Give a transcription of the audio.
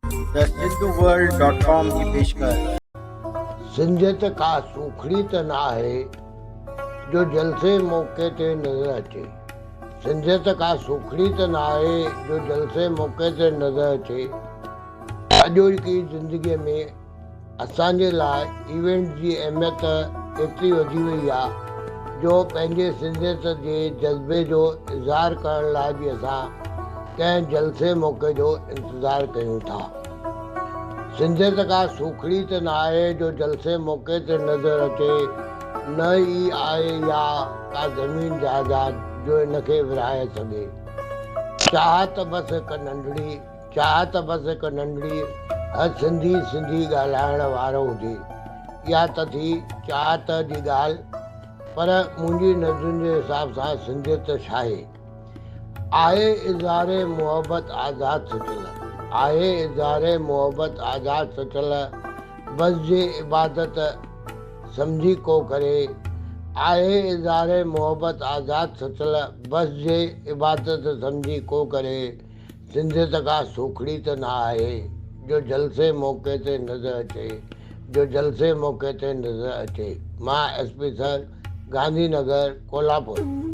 The Sindhu वर्ल्ड.com की पेशकश। सिंधियत का सूखड़ी त न आहे जो जलसे मौके ते नज़र अचे। सिंधियत का सूखड़ी त न आहे जो जलसे मौके ते नज़र अचे। अॼोकी ज़िंदगीअ में असांजे लाइ इवेंट जी अहमियत एतिरी वधी वई आहे जो पंहिंजे सिंधियत जे जज़्बे जो इज़हार करण लाइ बि असां कंहिं जलसे मौके जो इंतज़ारु कयूं था। सिंधियत का सूखड़ी त न आहे जो जलसे मौके ते नज़र अचे, न ई आहे या का ज़मीन जायदाद जो इनखे विरहाए सघे। चाहत बसि हिकु नंढड़ी हर सिंधी ॻाल्हाइण वारो हुजे। इहा त थी चाहत जी ॻाल्हि, पर मुंहिंजी नज़रुनि जे हिसाब सां सिंधियत छा आहे इज़हारे मुहबत आज़ाद सचल बस जे इबादत समझी को करे। आहे इज़हारे मुहबत आज़ाद सचल बस जे इबादत समझी को करे। सिंधियत का सूखड़ी त न आहे जो जलसे मौके ते नज़र अचे। मां SP सर, गांधी नगर, कोल्हापुर।